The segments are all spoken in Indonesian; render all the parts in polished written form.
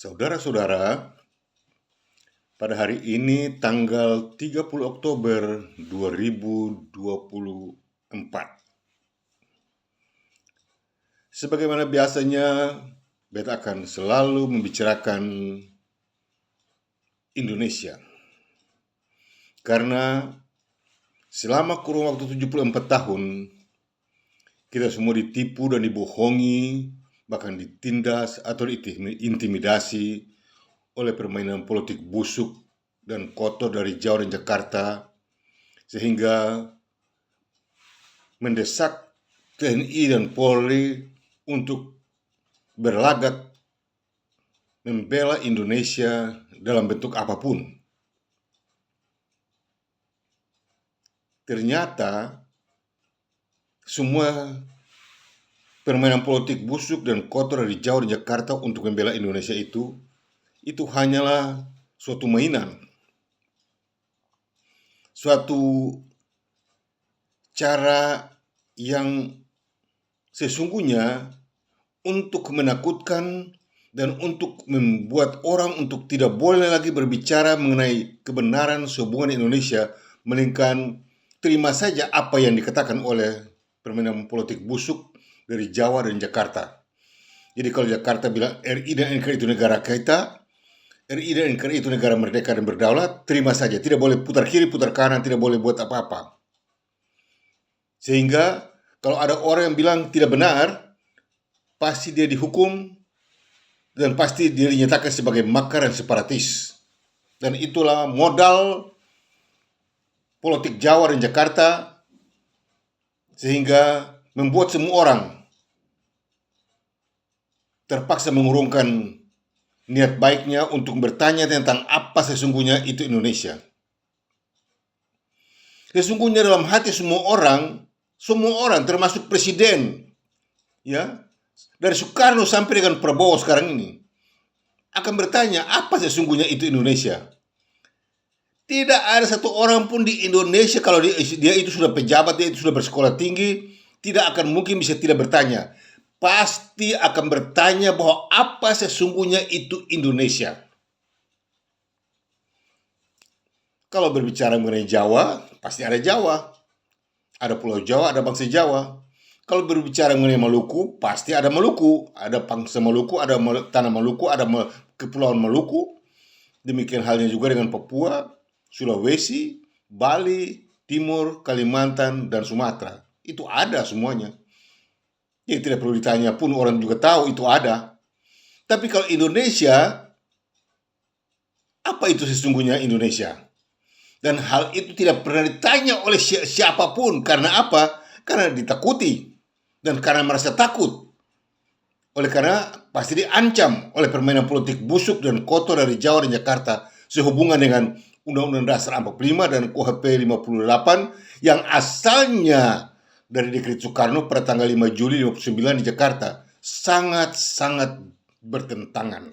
Saudara-saudara, pada hari ini tanggal 30 Oktober 2024. Sebagaimana biasanya, beta akan selalu membicarakan Indonesia. Karena selama kurun waktu 74 tahun, kita semua ditipu dan dibohongi, bahkan ditindas atau diintimidasi oleh permainan politik busuk dan kotor dari Jawa dan Jakarta, sehingga mendesak TNI dan Polri untuk berlagak membela Indonesia dalam bentuk apapun. Ternyata semua permainan politik busuk dan kotor dari Jawa dan Jakarta untuk membela Indonesia itu hanyalah suatu mainan, suatu cara yang sesungguhnya untuk menakutkan dan untuk membuat orang untuk tidak boleh lagi berbicara mengenai kebenaran sehubungan Indonesia, melainkan terima saja apa yang dikatakan oleh permainan politik busuk dari Jawa dan Jakarta. Jadi kalau Jakarta bilang RI dan NKRI itu negara kita, RI dan NKRI itu negara merdeka dan berdaulat, terima saja, tidak boleh putar kiri, putar kanan, tidak boleh buat apa-apa. Sehingga kalau ada orang yang bilang tidak benar, pasti dia dihukum dan pasti dia dinyatakan sebagai makar dan separatis. Dan itulah modal politik Jawa dan Jakarta, sehingga membuat semua orang terpaksa mengurungkan niat baiknya untuk bertanya tentang apa sesungguhnya itu Indonesia. Sesungguhnya dalam hati semua orang termasuk presiden, ya, dari Soekarno sampai dengan Prabowo sekarang ini, akan bertanya apa sesungguhnya itu Indonesia. Tidak ada satu orang pun di Indonesia, kalau dia itu sudah pejabat, dia itu sudah bersekolah tinggi, tidak akan mungkin bisa tidak bertanya. Pasti akan bertanya bahwa apa sesungguhnya itu Indonesia. Kalau berbicara mengenai Jawa, pasti ada Jawa. Ada Pulau Jawa, ada bangsa Jawa. Kalau berbicara mengenai Maluku, pasti ada Maluku. Ada bangsa Maluku, ada tanah Maluku, ada kepulauan Maluku. Demikian halnya juga dengan Papua, Sulawesi, Bali, Timur, Kalimantan, dan Sumatera. Itu ada semuanya. Jadi tidak perlu ditanya pun, orang juga tahu itu ada. Tapi kalau Indonesia, apa itu sesungguhnya Indonesia? Dan hal itu tidak pernah ditanya oleh siapapun. Karena apa? Karena ditakuti. Dan karena merasa takut. Oleh karena pasti diancam oleh permainan politik busuk dan kotor dari Jawa dan Jakarta sehubungan dengan Undang-Undang Dasar 45 dan KUHP 58 yang asalnya dari dekret Soekarno pada tanggal 5 Juli 59 di Jakarta. Sangat-sangat bertentangan.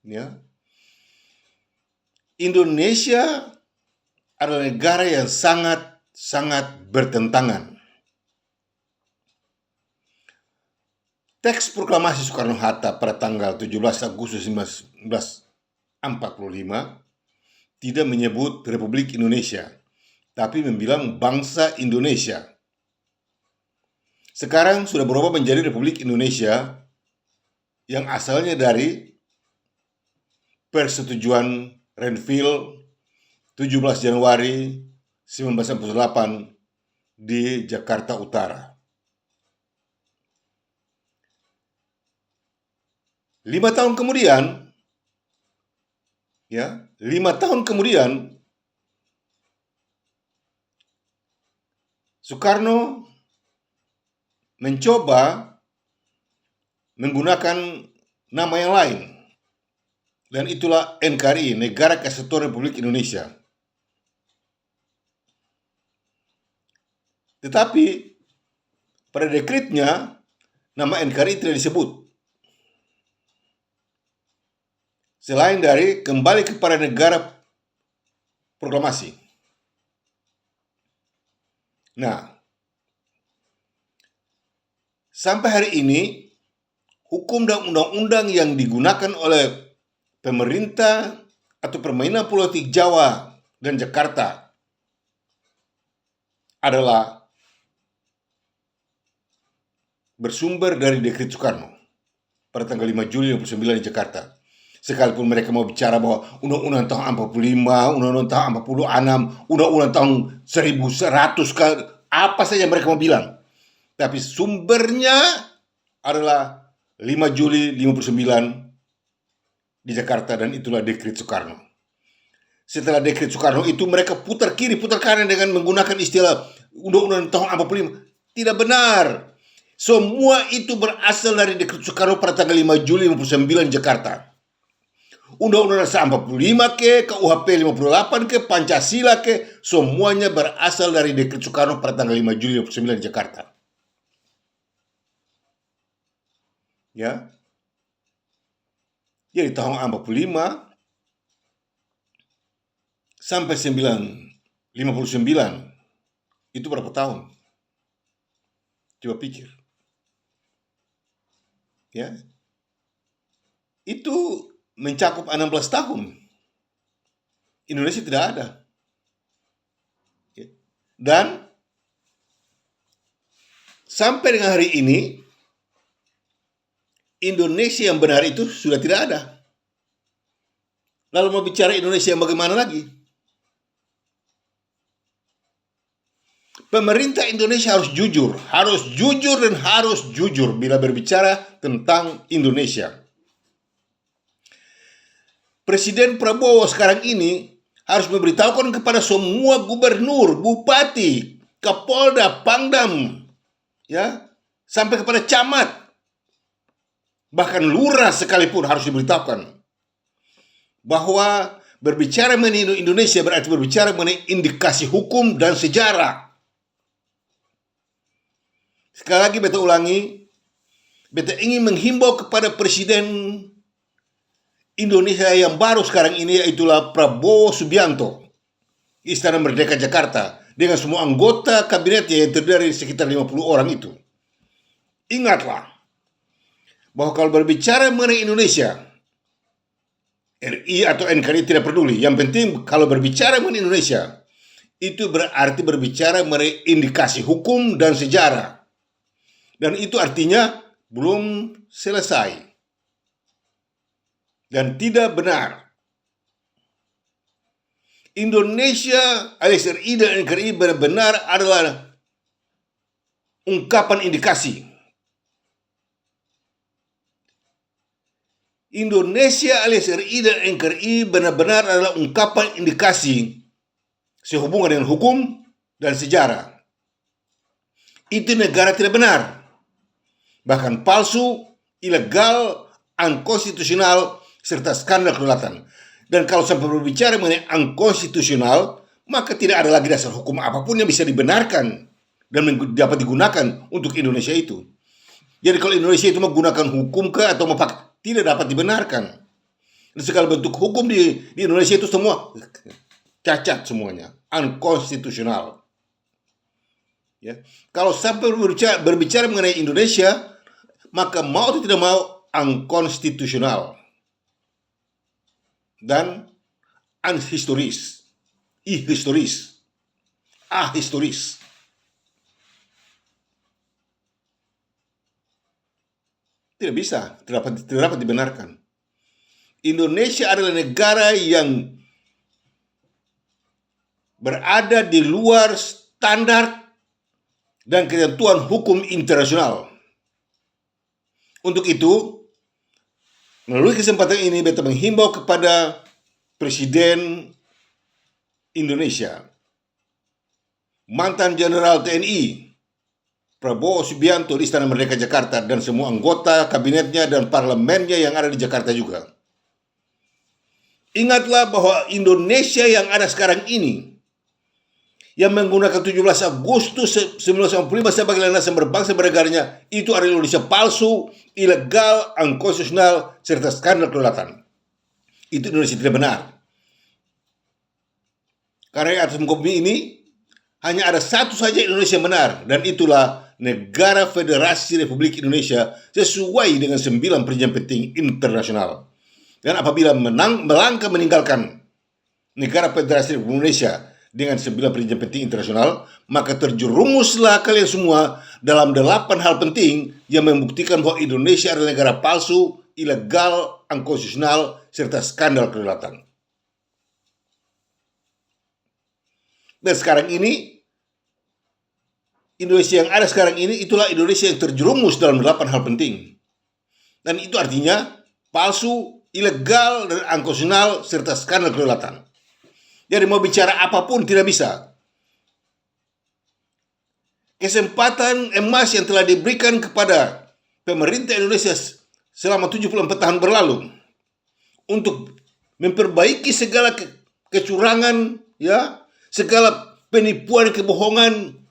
Ya. Indonesia adalah negara yang sangat-sangat bertentangan. Teks proklamasi Soekarno-Hatta pada tanggal 17 Agustus 1945 tidak menyebut Republik Indonesia, tapi membilang bangsa Indonesia. Sekarang sudah berubah menjadi Republik Indonesia yang asalnya dari persetujuan Renville 17 Januari 1948 di Jakarta Utara. 5 tahun kemudian, Soekarno mencoba menggunakan nama yang lain. Dan itulah NKRI, Negara Kesatuan Republik Indonesia. Tetapi pada dekretnya nama NKRI tidak disebut. Selain dari kembali kepada negara proklamasi. Nah, sampai hari ini hukum dan undang-undang yang digunakan oleh pemerintah atau permainan politik Jawa dan Jakarta adalah bersumber dari Dekret Soekarno pada tanggal 5 Juli 1949 di Jakarta. Sekalipun mereka mau bicara bahwa Undang-Undang tahun 45, Undang-Undang tahun 46, Undang-Undang tahun 1100, apa saja mereka mau bilang. Tapi sumbernya adalah 5 Juli 59 di Jakarta, dan itulah Dekret Soekarno. Setelah Dekret Soekarno itu mereka putar kiri, putar kanan dengan menggunakan istilah Undang-Undang tahun 45. Tidak benar. Semua itu berasal dari Dekret Soekarno pada tanggal 5 Juli 59 Jakarta. Undang-Undang 45 ke KUHP 58 ke Pancasila ke, semuanya berasal dari Dekret Soekarno pada tanggal 5 Juli 59 Jakarta. Ya. Jadi tahun 45 sampai 59 itu berapa tahun? Coba pikir. Ya. Itu mencakup 16 tahun. Indonesia tidak ada. Dan sampai dengan hari ini, Indonesia yang benar itu sudah tidak ada. Lalu mau bicara Indonesia yang bagaimana lagi? Pemerintah Indonesia harus jujur dan harus jujur bila berbicara tentang Indonesia. Presiden Prabowo sekarang ini harus memberitahukan kepada semua gubernur, bupati, kapolda, pangdam, ya, sampai kepada camat, bahkan lurah sekalipun harus diberitahukan bahwa berbicara mengenai Indonesia berarti berbicara mengenai indikasi hukum dan sejarah. Sekali lagi beta ulangi, beta ingin menghimbau kepada Presiden Indonesia yang baru sekarang ini, yaitulah Prabowo Subianto, Istana Merdeka Jakarta, dengan semua anggota kabinetnya yang terdiri dari sekitar 50 orang itu. Ingatlah bahwa kalau berbicara mengenai Indonesia, RI atau NKRI tidak peduli. Yang penting kalau berbicara mengenai Indonesia, itu berarti berbicara mengenai indikasi hukum dan sejarah. Dan itu artinya belum selesai. Dan tidak benar. Indonesia alias RI dan NKRI benar-benar adalah ungkapan indikasi. Indonesia alias RI dan NKRI benar-benar adalah ungkapan indikasi sehubungan dengan hukum dan sejarah. Itu negara tidak benar, bahkan palsu, ilegal, unkonstitusional, serta skandal kedaulatan. Dan kalau sampai berbicara mengenai unkonstitusional, maka tidak ada lagi dasar hukum apapun yang bisa dibenarkan dan dapat digunakan untuk Indonesia itu. Jadi kalau Indonesia itu menggunakan hukum atau tidak dapat dibenarkan. Dan segala bentuk hukum di Indonesia itu semua cacat semuanya, unkonstitusional. Ya. Kalau sampai berbicara mengenai Indonesia, maka mau atau tidak mau unkonstitusional dan unhistoris, ahistoris. Tidak bisa, tidak dapat dibenarkan. Indonesia adalah negara yang berada di luar standar dan ketentuan hukum internasional. Untuk itu, melalui kesempatan ini, beta menghimbau kepada Presiden Indonesia, mantan Jenderal TNI Prabowo Subianto di Istana Merdeka Jakarta, dan semua anggota kabinetnya dan parlemennya yang ada di Jakarta juga. Ingatlah bahwa Indonesia yang ada sekarang ini, yang menggunakan 17 Agustus 1945 sebagai landasan berbangsa bernegaranya, itu adalah Indonesia palsu, ilegal, unkonstitusional, serta skandal kedaulatan. Itu Indonesia tidak benar. Karena atas muka bumi ini hanya ada satu saja Indonesia yang benar, dan itulah negara Federasi Republik Indonesia sesuai dengan 9 perjanjian penting internasional. Dan apabila melangkah meninggalkan negara Federasi Republik Indonesia dengan 9 perjanjian penting internasional, maka terjerumuslah kalian semua dalam 8 hal penting yang membuktikan bahwa Indonesia adalah negara palsu, ilegal, unkonstitusional, serta skandal kedaulatan. Dan sekarang ini, Indonesia yang ada sekarang ini, itulah Indonesia yang terjerumus dalam 8 hal penting. Dan itu artinya palsu, ilegal, dan unkonstitusional, serta skandal kedaulatan. Jadi mau bicara apapun tidak bisa. Kesempatan emas yang telah diberikan kepada pemerintah Indonesia selama 74 tahun berlalu untuk memperbaiki segala kecurangan, ya, segala penipuan, kebohongan,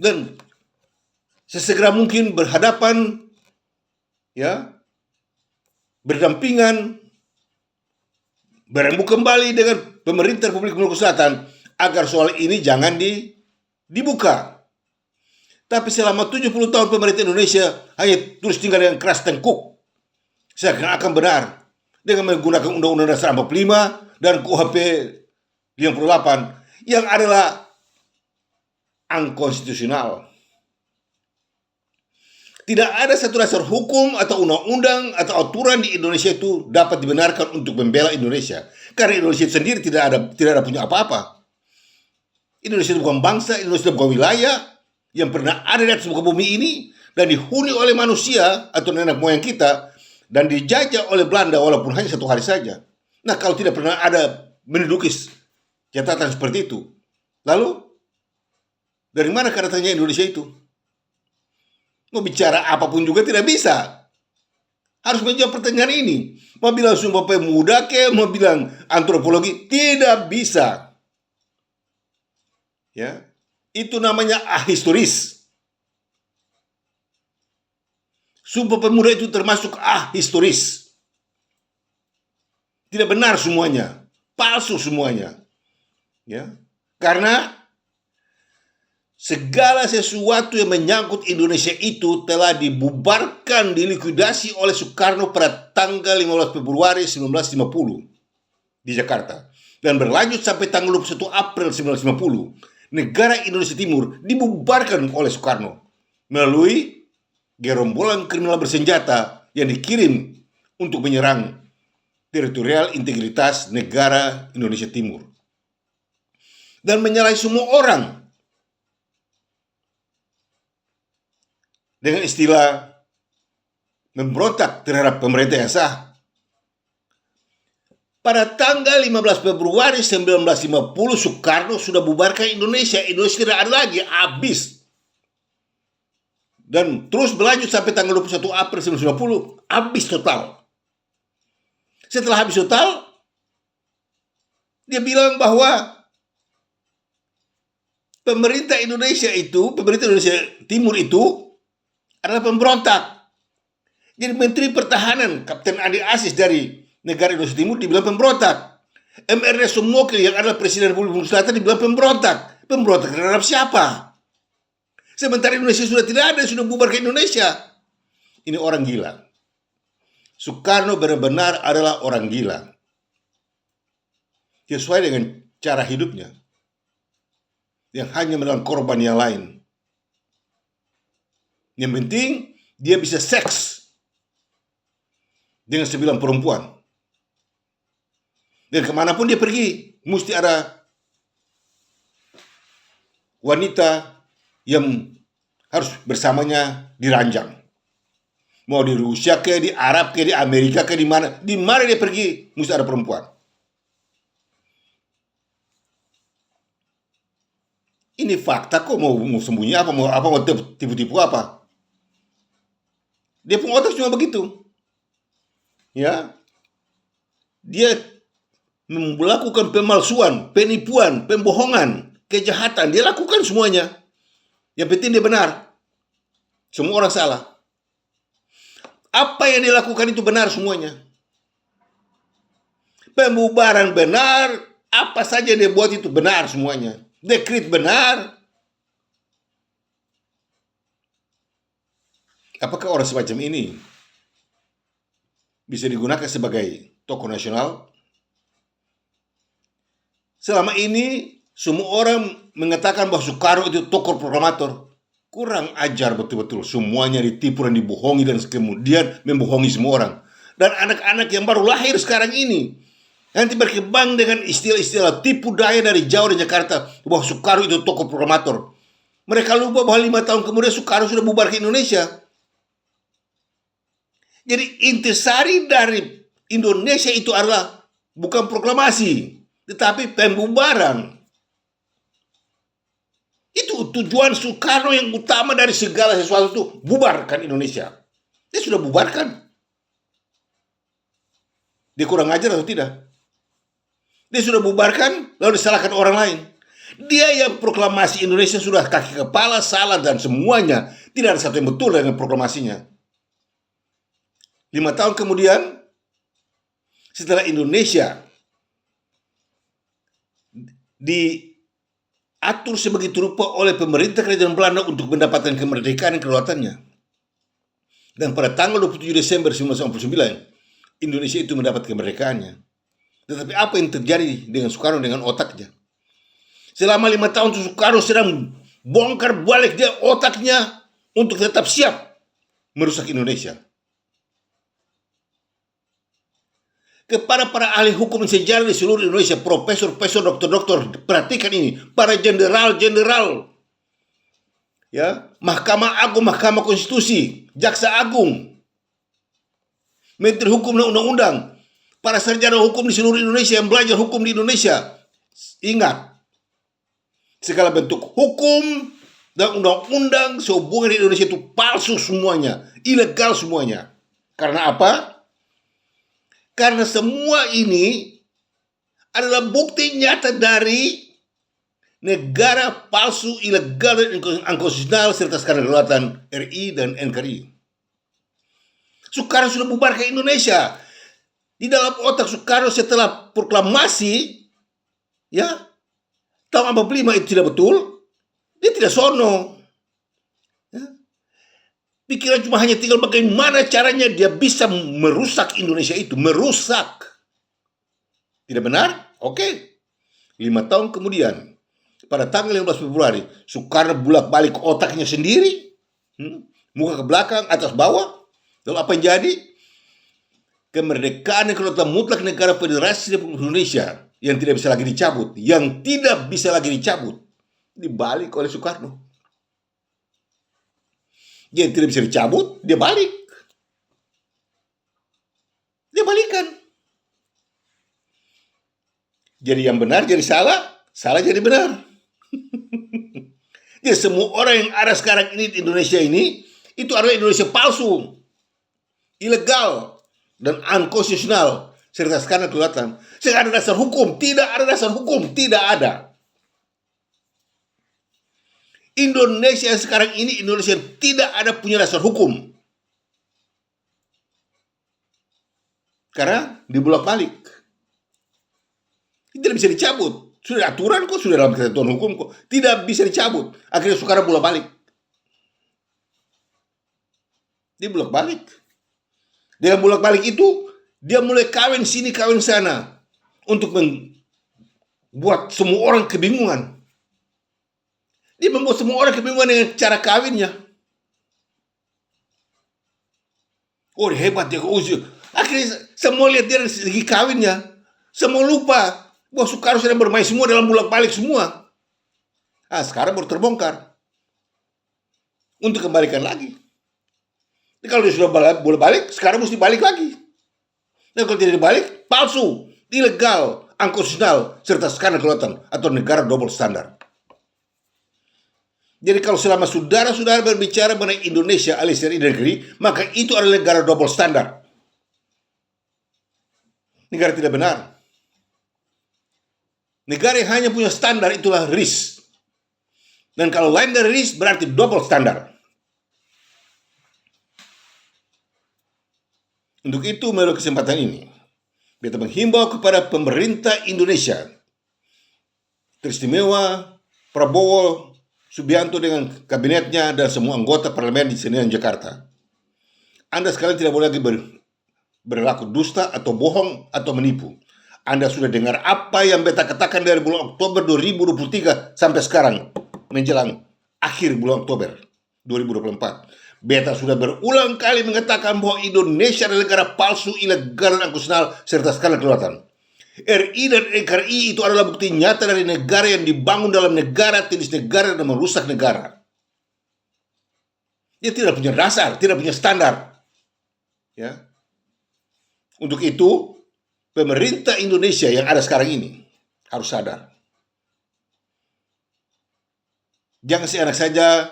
dan sesegera mungkin berhadapan, ya, berdampingan, berembuk kembali dengan pemerintah Republik Maluku Selatan agar soal ini jangan dibuka. Tapi selama 70 tahun pemerintah Indonesia hanya terus tinggal dengan keras tengkuk, seakan-akan benar, dengan menggunakan Undang-Undang Dasar 45 dan KUHP 58 yang adalah unkonstitusional. Tidak ada satu dasar hukum atau undang-undang atau aturan di Indonesia itu dapat dibenarkan untuk membela Indonesia. Karena Indonesia sendiri tidak ada punya apa-apa. Indonesia itu bukan bangsa, Indonesia bukan wilayah yang pernah ada di atas muka bumi ini dan dihuni oleh manusia atau nenek moyang kita dan dijajah oleh Belanda walaupun hanya 1 hari saja. Nah, kalau tidak pernah ada menduduki catatan seperti itu, lalu dari mana datangnya Indonesia itu? Mau bicara apapun juga tidak bisa. Harus menjawab pertanyaan ini. Mau bilang Sumpah Pemuda mau bilang antropologi, tidak bisa. Ya, itu namanya ahistoris. Sumpah Pemuda itu termasuk ahistoris. Tidak benar semuanya, palsu semuanya. Ya, karena segala sesuatu yang menyangkut Indonesia itu telah dibubarkan, dilikuidasi oleh Soekarno pada tanggal 15 Februari 1950 di Jakarta. Dan berlanjut sampai tanggal 21 April 1950, negara Indonesia Timur dibubarkan oleh Soekarno melalui gerombolan kriminal bersenjata yang dikirim untuk menyerang teritorial integritas negara Indonesia Timur. Dan menyalahi semua orang dengan istilah memberontak terhadap pemerintah yang sah. Pada tanggal 15 Februari 1950 Soekarno sudah bubarkan Indonesia. Indonesia tidak ada lagi, habis. Dan terus berlanjut sampai tanggal 21 April 1950, habis total. Setelah habis total, dia bilang bahwa pemerintah Indonesia Timur itu adalah pemberontak. Jadi Menteri Pertahanan Kapten Andi Aziz dari negara Indonesia Timur dibilang pemberontak. MRD Sumokil yang adalah Presiden Republik Indonesia Selatan dibilang pemberontak. Pemberontak terhadap siapa? Sementara Indonesia sudah tidak ada, sudah bubar ke Indonesia. Ini orang gila. Soekarno benar-benar adalah orang gila. Sesuai dengan cara hidupnya, yang hanya menelan korban yang lain. Yang penting dia bisa seks dengan 9 perempuan. Dan kemanapun dia pergi, mesti ada wanita yang harus bersamanya diranjang. Mau di Rusia ke, di Arab ke, di Amerika ke, di mana dia pergi, mesti ada perempuan. Ini fakta kok, mau sembunyi apa, mau tipu-tipu apa? Dia pun otak cuma begitu. Ya. Dia melakukan pemalsuan, penipuan, pembohongan, kejahatan, dia lakukan semuanya. Yang penting dia benar. Semua orang salah. Apa yang dilakukan itu benar semuanya. Pembubaran benar, apa saja yang dia buat itu benar semuanya. Dekret benar. Apakah orang semacam ini bisa digunakan sebagai tokoh nasional? Selama ini semua orang mengatakan bahwa Soekarno itu tokoh proklamator. Kurang ajar betul-betul. Semuanya ditipu dan dibohongi dan kemudian membohongi semua orang. Dan anak-anak yang baru lahir sekarang ini nanti berkembang dengan istilah-istilah tipu daya dari Jawa dan Jakarta bahwa Soekarno itu tokoh proklamator. Mereka lupa bahwa 5 tahun kemudian Soekarno sudah bubar ke Indonesia. Jadi intisari dari Indonesia itu adalah bukan proklamasi, tetapi pembubaran. Itu tujuan Soekarno yang utama dari segala sesuatu itu, bubarkan Indonesia. Dia sudah bubarkan. Dia kurang ajar atau tidak? Dia sudah bubarkan, lalu disalahkan orang lain. Dia yang proklamasi Indonesia sudah kaki kepala, salah dan semuanya. Tidak ada satu yang betul dengan proklamasinya. 5 tahun kemudian, setelah Indonesia diatur sebegitu rupa oleh pemerintah kerajaan Belanda untuk mendapatkan kemerdekaan dan kedaulatannya. Dan pada tanggal 27 Desember 1989, Indonesia itu mendapat kemerdekaannya. Tetapi apa yang terjadi dengan Soekarno dengan otaknya? Selama 5 tahun Soekarno sedang bongkar balik dia otaknya untuk tetap siap merusak Indonesia. Kepada para ahli hukum sejarah di seluruh Indonesia, profesor-profesor, doktor-doktor, perhatikan ini, para jenderal-jenderal, ya, Mahkamah Agung, Mahkamah Konstitusi, Jaksa Agung, Menteri Hukum dan Undang-Undang, para sarjana hukum di seluruh Indonesia yang belajar hukum di Indonesia, ingat, segala bentuk hukum dan undang-undang sehubungan di Indonesia itu palsu semuanya, ilegal semuanya. Karena apa? Karena semua ini adalah bukti nyata dari negara palsu, ilegal, dan inkonstitusional serta skandal kedaulatan RI dan NKRI. Soekarno sudah bubar ke Indonesia. Di dalam otak Soekarno setelah proklamasi, ya, tahun 45 itu tidak betul, dia tidak sono. Pikiran cuma hanya tinggal bagaimana caranya dia bisa merusak Indonesia itu. Merusak. Tidak benar? Oke. 5 tahun kemudian, pada tanggal 15 Februari, Soekarno bolak-balik otaknya sendiri. Muka ke belakang, atas bawah. Lalu apa yang jadi? Kemerdekaan dan kedaulatan mutlak negara Federasi Republik Indonesia yang tidak bisa lagi dicabut. Yang tidak bisa lagi dicabut. Dibalik oleh Soekarno. Dia tidak bisa dicabut, dia balik. Dia balikan. Jadi yang benar jadi salah, salah jadi benar. Jadi semua orang yang ada sekarang ini di Indonesia ini, itu adalah Indonesia palsu, ilegal, dan unconstitutional, serta skandal kedaulatan. Tidak ada dasar hukum, tidak ada dasar hukum, tidak ada. Indonesia yang sekarang ini Indonesia yang tidak ada punya dasar hukum. Karena dibolak-balik. Tidak bisa dicabut. Sudah aturan kok, sudah dalam ketentuan hukum kok. Tidak bisa dicabut. Akhirnya Soekarno bolak-balik. Dia bolak-balik. Dengan bolak-balik itu, dia mulai kawin sini, kawin sana. Untuk membuat semua orang kebingungan. Dia membuat semua orang kebingungan dengan cara kawinnya. Oh, hebat dia. Akhirnya semua lihat dia dari segi kawinnya. Semua lupa bahwa Soekarno sedang bermain semua dalam bolak-balik semua. Sekarang baru terbongkar. Untuk kembalikan lagi. Jadi kalau dia sudah boleh balik, sekarang mesti balik lagi. Dan kalau tidak dibalik, palsu, ilegal, unconstitutional, serta skandal kedaulatan atau negara double standar. Jadi kalau selama saudara-saudara berbicara mengenai Indonesia alias RI dan NKRI, maka itu adalah negara double standar. Negara tidak benar. Negara yang hanya punya standar itulah RIS. Dan kalau lain dari RIS berarti double standar. Untuk itu melalui kesempatan ini, beta menghimbau kepada pemerintah Indonesia, teristimewa Prabowo Subianto dengan kabinetnya dan semua anggota parlemen di Senayan Jakarta, Anda sekalian tidak boleh lagi berlaku dusta atau bohong atau menipu. Anda sudah dengar apa yang beta katakan dari bulan Oktober 2023 sampai sekarang menjelang akhir bulan Oktober 2024. Beta sudah berulang kali mengatakan bahwa Indonesia adalah negara palsu, ilegal, dan angkusional serta skandal kedaulatan. RI dan NKRI itu adalah bukti nyata dari negara yang dibangun dalam negara, jenis negara, dan merusak negara. Dia tidak punya dasar, tidak punya standar. Ya. Untuk itu, pemerintah Indonesia yang ada sekarang ini harus sadar. Jangan seenak saja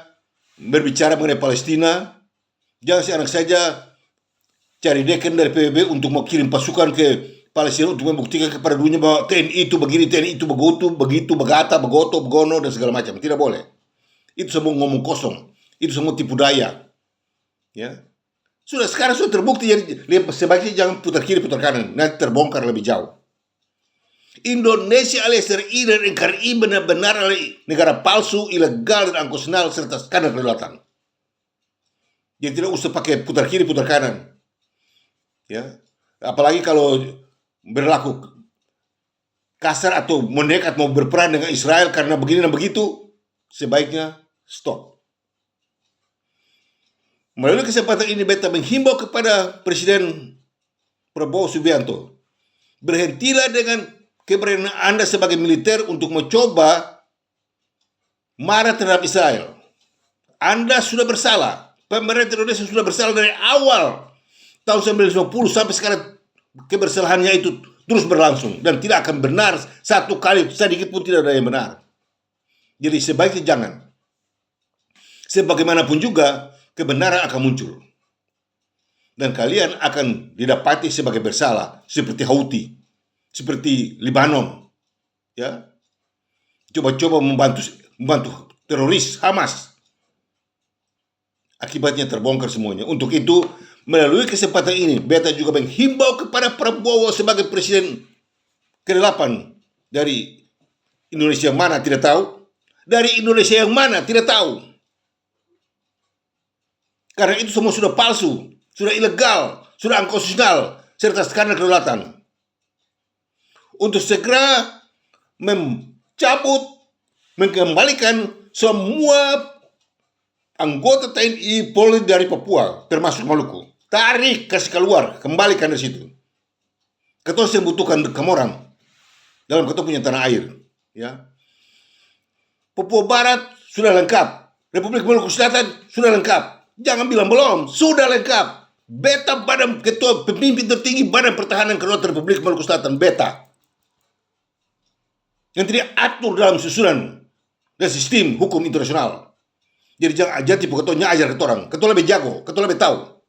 berbicara mengenai Palestina. Jangan seenak saja cari deken dari PBB untuk mau kirim pasukan ke Palestina untuk membuktikan kepada dunia bahwa TNI itu begini, TNI itu begitu, begata, begoto, begono, dan segala macam. Tidak boleh. Itu semua ngomong kosong. Itu semua tipu daya. Ya. Sekarang sudah terbukti, jadi sebaiknya jangan putar kiri putar kanan, nanti terbongkar lebih jauh. Indonesia alias RI dan NKRI benar-benar negara palsu, ilegal, dan angkusional serta skandal kedaulatan. Jadi tidak usah pakai putar kiri putar kanan. Ya, apalagi kalau berlaku kasar atau mendekat mau berperang dengan Israel karena begini dan begitu, sebaiknya stop. Melalui kesempatan ini beta menghimbau kepada Presiden Prabowo Subianto, berhentilah dengan keberanian Anda sebagai militer untuk mencoba marah terhadap Israel. Anda sudah bersalah. Pemerintah Indonesia sudah bersalah dari awal tahun 1950 sampai sekarang. Kebersalahannya itu terus berlangsung dan tidak akan benar satu kali sedikit pun, tidak ada yang benar. Jadi sebaiknya jangan. Sebagaimanapun juga kebenaran akan muncul dan kalian akan didapati sebagai bersalah, seperti Houthi, seperti Lebanon, ya, coba-coba membantu teroris Hamas. Akibatnya terbongkar semuanya. Untuk itu, melalui kesempatan ini, beta juga menghimbau kepada Prabowo sebagai presiden ke-8 dari Indonesia yang mana tidak tahu, dari Indonesia yang mana tidak tahu. Karena itu semua sudah palsu, sudah ilegal, sudah angkusional, serta skandal kedaulatan. Untuk segera mengembalikan semua anggota TNI Polri dari Papua, termasuk Maluku. Tarik, kasih keluar, kembalikan dari situ. Kita harus membutuhkan kamu orang dalam kita punya tanah air. Ya. Papua Barat sudah lengkap, Republik Maluku Selatan sudah lengkap. Jangan bilang belum, sudah lengkap. Beta badan ketua pemimpin tertinggi Badan Pertahanan Kedaulatan Republik Maluku Selatan, beta. Yang tidak atur dalam susunan dan sistem hukum internasional. Jadi jangan ajar tipe ketuanya ajar ke orang. Ketua lebih jago, ketua lebih tahu.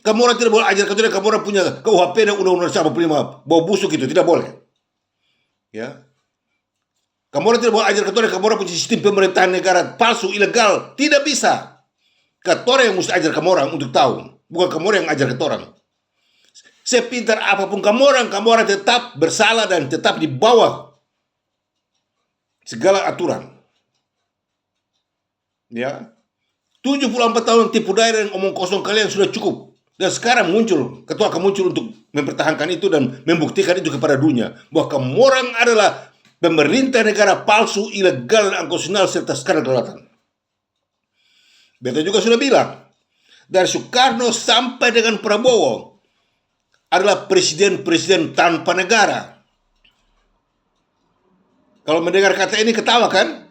Kamu orang tidak boleh ajar ketua, kamu orang punya KUHP dan Undang-Undang 45 bau busuk itu tidak boleh. Ya. Kamu orang tidak boleh ajar ketua, kamu orang punya sistem pemerintahan negara palsu, ilegal, tidak bisa. Ketua yang mesti ajar kamu orang untuk tahu, bukan kamu orang yang ajar ketua orang. Sepintar apapun kamu orang tetap bersalah dan tetap di bawah segala aturan. Ya, 74 tahun tipu daya dan omong kosong kalian sudah cukup. Dan sekarang ketua akan muncul untuk mempertahankan itu dan membuktikan itu kepada dunia bahwa kamu orang adalah pemerintah negara palsu, ilegal, dan angkusional serta skandal kedaulatan. Beta juga sudah bilang, dari Soekarno sampai dengan Prabowo adalah presiden-presiden tanpa negara. Kalau mendengar kata ini ketawa kan?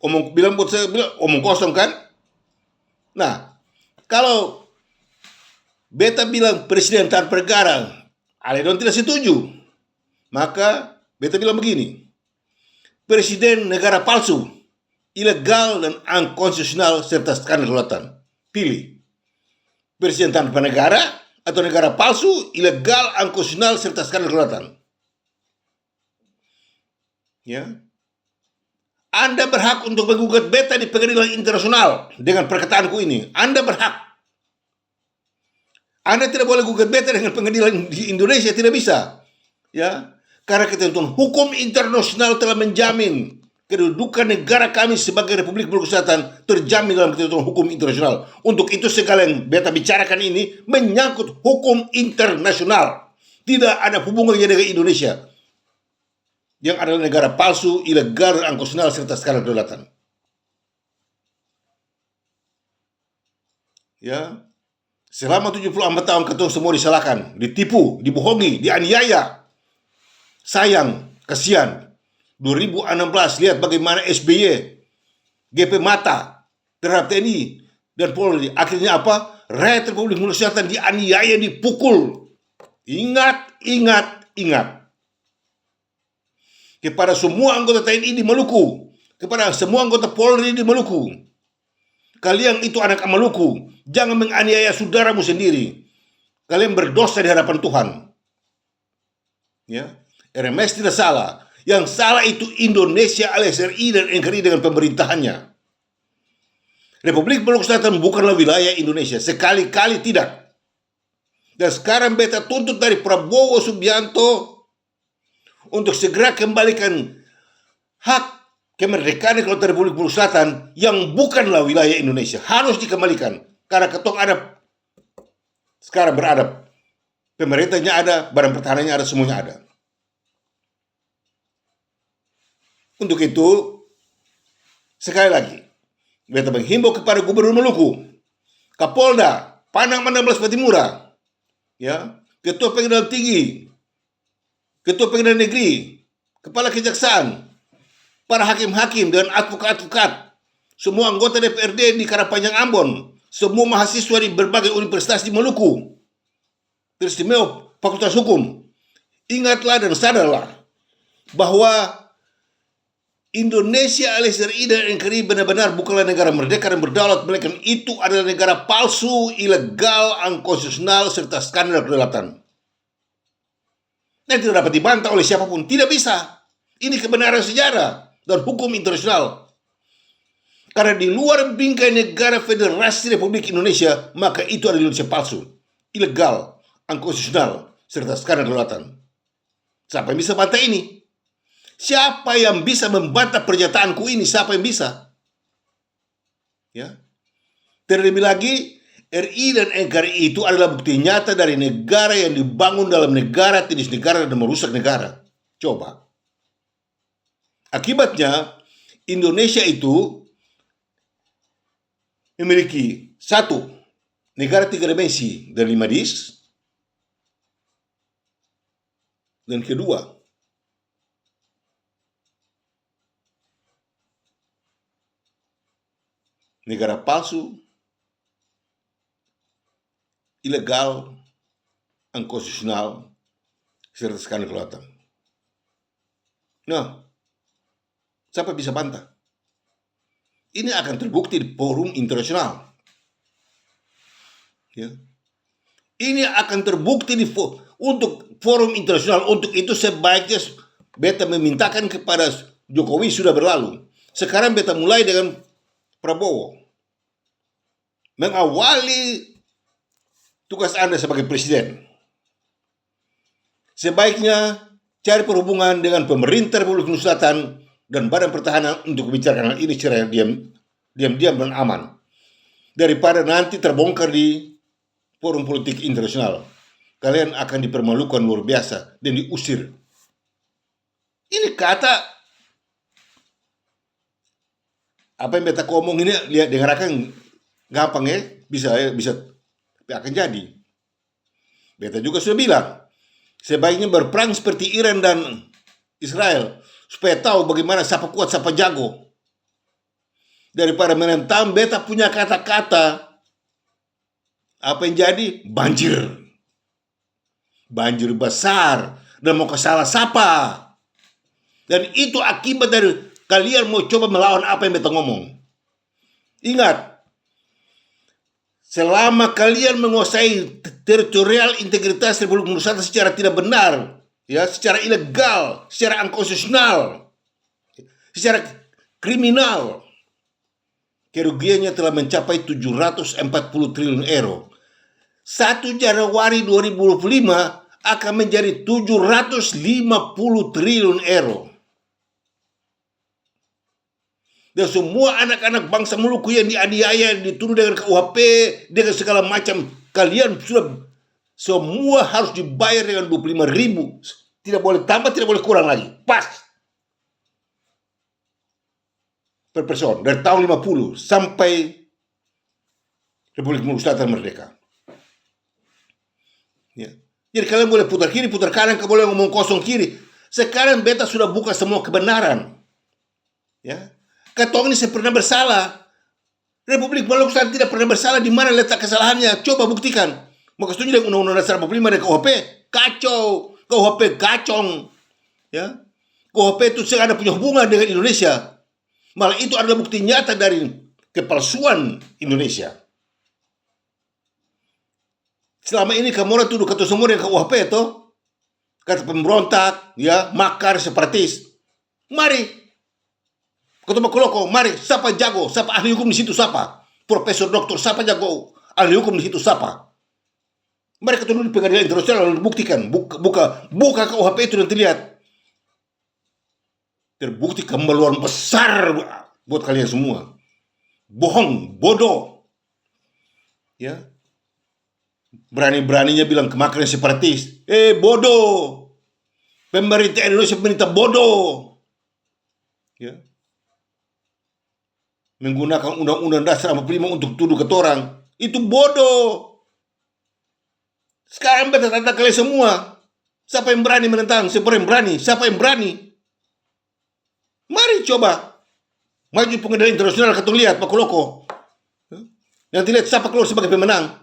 Omong kosong kan? Nah, kalau beta bilang presiden tanpa negara, Aledon tidak setuju. Maka beta bilang begini, presiden negara palsu, ilegal, dan unkonstitusional serta skandal kedaulatan. Pilih presiden tanpa negara atau negara palsu, ilegal, unkonstitusional serta skandal kedaulatan. Ya. Anda berhak untuk menggugat beta di pengadilan internasional dengan perkataanku ini. Anda berhak. Anda tidak boleh gugat beta dengan pengadilan di Indonesia, tidak bisa. Ya, karena ketentuan hukum internasional telah menjamin kedudukan negara kami sebagai Republik Maluku Selatan terjamin dalam ketentuan hukum internasional. Untuk itu segala yang beta bicarakan ini menyangkut hukum internasional. Tidak ada hubungannya dengan Indonesia yang adalah negara palsu, ilegal, dan angkosional serta skandal kedaulatan. Ya, selama 74 tahun ketong semua disalahkan, ditipu, dibohongi, dianiaya. Sayang, kasihan. 2016 lihat bagaimana SBY GP mata terhadap TNI dan Polri. Akhirnya apa? Rakyat Republik Maluku Selatan dianiaya, dipukul. Ingat, ingat, ingat. Kepada semua anggota TNI di Maluku, kepada semua anggota Polri di Maluku, kalian itu anak Maluku, jangan menganiaya saudaramu sendiri. Kalian berdosa di hadapan Tuhan. Ya, RMS tidak salah. Yang salah itu Indonesia alias RI dan NKRI dengan pemerintahannya. Republik Maluku Selatan bukanlah wilayah Indonesia, sekali-kali tidak. Dan sekarang beta tuntut dari Prabowo Subianto untuk segera kembalikan hak kemerdekaan Kelautan Republik Maluku Selatan yang bukanlah wilayah Indonesia. Harus dikembalikan. Karena ketong ada, sekarang beradab. Pemerintahnya ada, badan pertahanannya ada, semuanya ada. Untuk itu, sekali lagi, beta menghimbau kepada Gubernur Maluku, Kapolda, Panang 16 Patimura, ya, Ketua Pengadilan Tinggi, Ketua Pengadilan Negeri, Kepala Kejaksaan, para hakim-hakim dan advokat-advokat, semua anggota DPRD di Karangpanjang Ambon, semua mahasiswa di berbagai universitas di Maluku, teristimewa Fakultas Hukum, ingatlah dan sadarlah bahwa Indonesia alias RI dan NKRI benar-benar bukanlah negara merdeka dan berdaulat, melainkan itu adalah negara palsu, ilegal, angkosional, serta skandal kedaulatan. Dan tidak dapat dibantah oleh siapapun. Tidak bisa. Ini kebenaran sejarah dan hukum internasional. Karena di luar bingkai negara Federasi Republik Indonesia, maka itu adalah Indonesia palsu, ilegal, angkosional, serta skandal kedaulatan. Siapa yang bisa bantah ini? Siapa yang bisa membantah pernyataanku ini? Siapa yang bisa? Ya. Terlebih lagi, RI dan NKRI itu adalah bukti nyata dari negara yang dibangun dalam negara, jenis negara, dan merusak negara. Coba. Akibatnya, Indonesia itu memiliki satu, negara 3 dimensi dan 5 dis. Dan kedua, negara palsu, ilegal, angkosional, serta skandal kedaulatan. Nah, siapa bisa bantah? Ini akan terbukti di forum internasional. Ya. Ini akan terbukti untuk forum internasional. Untuk itu sebaiknya beta memintakan kepada Jokowi sudah berlalu. Sekarang beta mulai dengan Prabowo, mengawali tugas Anda sebagai presiden. Sebaiknya cari perhubungan dengan pemerintah Republik Indonesia Selatan dan Badan Pertahanan untuk membicarakan hal ini secara diam-diam dan aman, daripada nanti terbongkar di forum politik internasional. Kalian akan dipermalukan luar biasa dan diusir. Ini kata apa yang beta ngomong ini, lihat dengarkan gampang ya, bisa akan jadi. Beta juga sudah bilang, sebaiknya berperang seperti Iran dan Israel supaya tahu bagaimana siapa kuat, siapa jago. Daripada menentang beta punya kata-kata, apa yang jadi? Banjir besar dan mau kesalah siapa. Dan itu akibat dari kalian mau coba melawan apa yang beta ngomong. Ingat, selama kalian menguasai teritorial integritas Republik Indonesia secara tidak benar, ya, secara ilegal, secara angkosional, secara kriminal, kerugiannya telah mencapai 740 triliun euro. 1 Januari 2025 akan menjadi 750 triliun euro. Dan semua anak-anak bangsa Maluku yang dianiaya, dituduh dengan KUHP, dengan segala macam, kalian sudah semua harus dibayar dengan 25.000. Tidak boleh tambah, tidak boleh kurang lagi. Pas. Per person. Dari tahun 50 sampai Republik Maluku Selatan merdeka. Ya. Jadi kalian boleh putar kiri, putar kanan, kalian boleh ngomong kosong kiri. Sekarang beta sudah buka semua kebenaran. Ya. Katong ini pernah bersalah. Republik Maluku Selatan tidak pernah bersalah. Di mana letak kesalahannya? Coba buktikan. Mau setuju dengan Undang-Undang Dasar 45 dan KUHP? Kacau. KUHP kacong. Ya. KUHP itu ada punya hubungan dengan Indonesia. Malah itu adalah bukti nyata dari kepalsuan Indonesia. Selama ini kamu orang tuduh kata semua dengan KUHP itu, kata pemberontak, ya, makar, separatis. Mari. Kata Makoloko, mari, siapa jago, siapa ahli hukum di situ, siapa? Profesor doktor, siapa jago, ahli hukum di situ, siapa? Mereka tuduh di pengadilan internasional lalu buktikan, buka KUHP itu dan terlihat. Terbukti kemaluan besar buat kalian semua. Bohong, bodoh. Ya. Berani-beraninya bilang kemakaran separatis. Bodoh. Pemerintah Indonesia pemerintah bodoh. Ya. Menggunakan Undang-Undang Dasar 45 untuk tuduh ke orang. Itu bodoh. Sekarang beta-beta kalian semua. Siapa yang berani menentang? Siapa yang berani? Siapa yang berani? Mari coba. Maju pengadilan internasional, kata lihat Pak Koloko. Nanti lihat siapa keluar sebagai pemenang.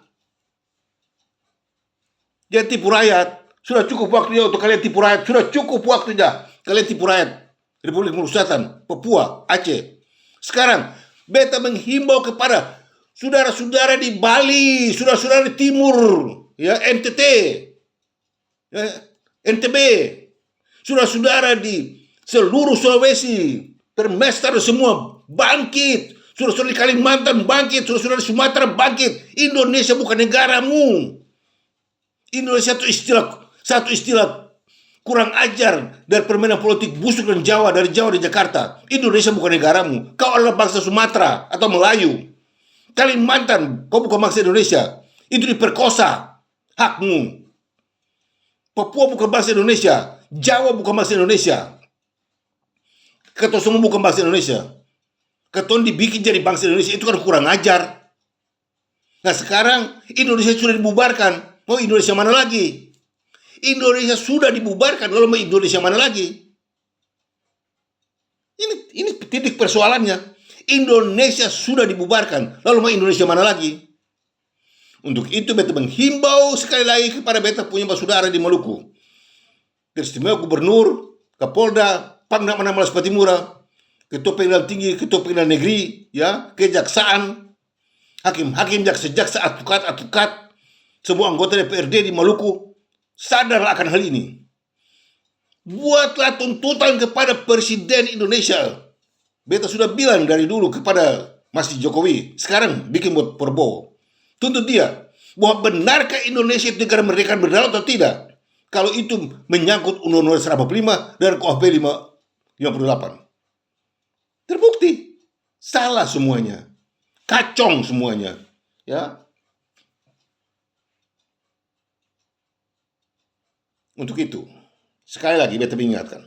Jangan tipu rakyat. Sudah cukup waktunya untuk kalian tipu rakyat. Sudah cukup waktunya kalian tipu rakyat. Republik Maluku Selatan, Papua, Aceh. Sekarang beta menghimbau kepada saudara-saudara di Bali, saudara-saudara di Timur, ya, NTT, ya, NTB, saudara-saudara di seluruh Sulawesi, Permestar semua bangkit, saudara-saudara di Kalimantan bangkit, saudara-saudara di Sumatera bangkit. Indonesia bukan negaramu. Indonesia itu satu istilah kurang ajar dari permainan politik busuk dan Jawa, dari Jawa dan Jakarta. Indonesia bukan negaramu. Kau adalah bangsa Sumatera atau Melayu. Kalimantan, kau bukan bangsa Indonesia. Itu diperkosa hakmu. Papua bukan bangsa Indonesia. Jawa bukan bangsa Indonesia. Kau semua bukan bangsa Indonesia. Kau dibikin jadi bangsa Indonesia, itu kan kurang ajar. Nah sekarang Indonesia sudah dibubarkan. Mau Indonesia mana lagi? Indonesia sudah dibubarkan, lalu mau Indonesia mana lagi? Ini titik persoalannya. Indonesia sudah dibubarkan, lalu mau Indonesia mana lagi? Untuk itu beta menghimbau sekali lagi kepada beta punya saudara di Maluku. Istimewa Gubernur, Kapolda, Pangdam Anambas Patimura, Ketua Pengadilan Tinggi, Ketua Pengadilan Negeri, ya, Kejaksaan, hakim-hakim, jaksa-jaksa, advokat, semua anggota DPRD di Maluku, sadarlah akan hal ini. Buatlah tuntutan kepada Presiden Indonesia. Beta sudah bilang dari dulu kepada Mas Jokowi, sekarang bikin buat Prabowo. Tuntut dia, bahwa benarkah Indonesia itu negara merdeka berdaulat atau tidak? Kalau itu menyangkut Undang-Undang Dasar 45 dan KUHP 58. Terbukti. Salah semuanya. Kacong semuanya. Ya. Untuk itu, sekali lagi beta mengingatkan.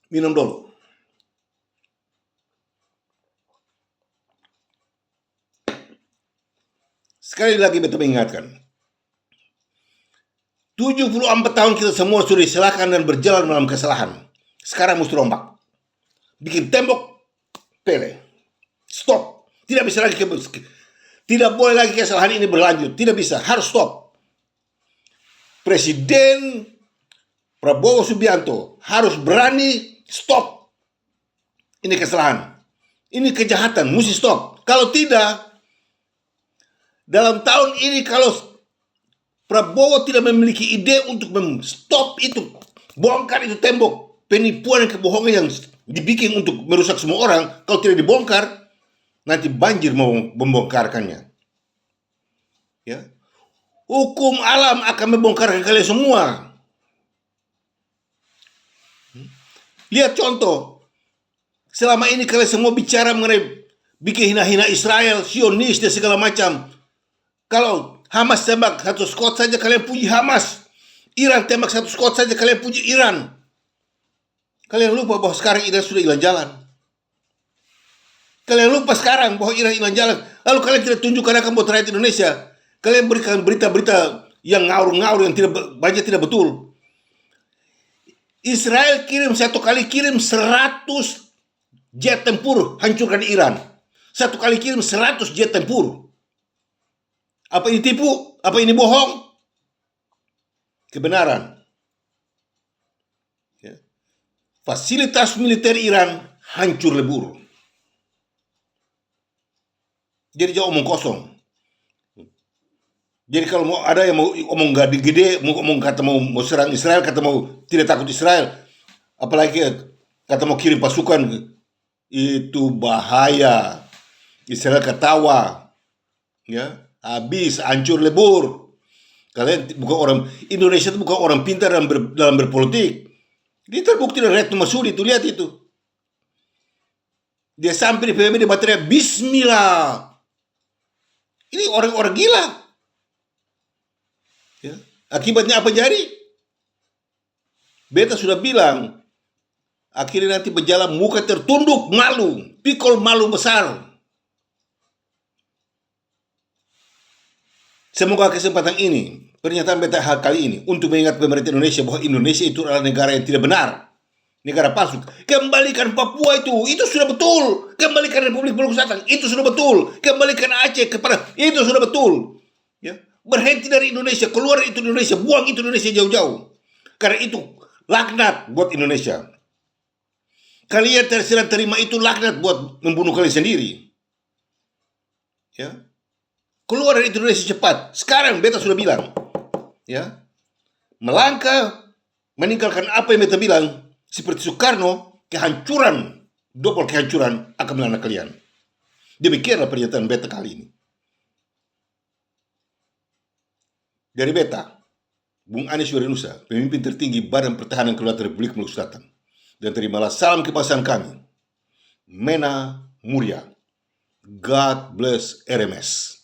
Minum dulu. Sekali lagi beta mengingatkan. 74 tahun kita semua sudah disalahkan dan berjalan dalam kesalahan. Sekarang mesti rombak. Bikin tembok, pele. Stop. Tidak bisa lagi, tidak boleh lagi kesalahan ini berlanjut. Tidak bisa, harus stop. Presiden Prabowo Subianto harus berani stop. Ini kesalahan. Ini kejahatan, mesti stop. Kalau tidak, dalam tahun ini kalau Prabowo tidak memiliki ide untuk stop itu, bongkar itu tembok, penipuan dan kebohongan yang dibikin untuk merusak semua orang, kalau tidak dibongkar, nanti banjir mau membongkarkannya. Ya. Hukum alam akan membongkar kalian semua. Lihat contoh. Selama ini kalian semua bicara mengenai bikin hina-hina Israel, Zionis dan segala macam. Kalau Hamas tembak satu skot saja kalian puji Hamas. Iran tembak satu skot saja kalian puji Iran. Kalian lupa bahwa sekarang Iran sudah hilang jalan. Kalian lupa sekarang bahwa Iran hilang jalan. Lalu kalian tidak tunjukkan akan buat rakyat Indonesia. Kalian berikan berita-berita yang ngawur-ngawur yang banyak tidak betul. Israel satu kali kirim 100 jet tempur hancurkan Iran. Satu kali kirim 100 jet tempur. Apa ini tipu? Apa ini bohong? Kebenaran. Ya. Fasilitas militer Iran hancur lebur. Jadi jangan omong kosong. Jadi kalau mau ada yang mau omong gede, mau omong kata mau serang Israel, kata mau tidak takut Israel, apalagi kata mau kirim pasukan, itu bahaya. Israel ketawa, ya, habis, hancur lebur. Kalian bukan orang Indonesia, itu bukan orang pintar dalam berpolitik. Dia terbukti dari Retno Marsudi itu, lihat itu. Dia sampai di PBB dia baterai Bismillah. Ini orang-orang gila. Ya. Akibatnya apa jadi? Beta sudah bilang, akhirnya nanti berjalan muka tertunduk, malu, pikul malu besar. Semoga kesempatan ini, pernyataan beta hal kali ini, untuk mengingat pemerintah Indonesia bahwa Indonesia itu adalah negara yang tidak benar. Negara palsu. Kembalikan Papua itu sudah betul. Kembalikan Republik Maluku Selatan, itu sudah betul. Kembalikan Aceh kepada, itu sudah betul. Ya. Berhenti dari Indonesia, keluar itu Indonesia, buang itu Indonesia jauh-jauh. Karena itu laknat buat Indonesia. Kalian terserah terima itu laknat buat membunuh kalian sendiri. Ya. Keluar dari Indonesia cepat. Sekarang beta sudah bilang, ya, melangkah meninggalkan apa yang beta bilang. Seperti Soekarno, kehancuran, double kehancuran akan melanda kalian. Demikianlah pernyataan beta kali ini. Dari beta, Bung Anies Wiranusa, pemimpin tertinggi Badan Pertahanan Kedaulatan Republik Maluku Selatan. Dan terimalah salam kebangsaan kami. Mena Muria. God bless RMS.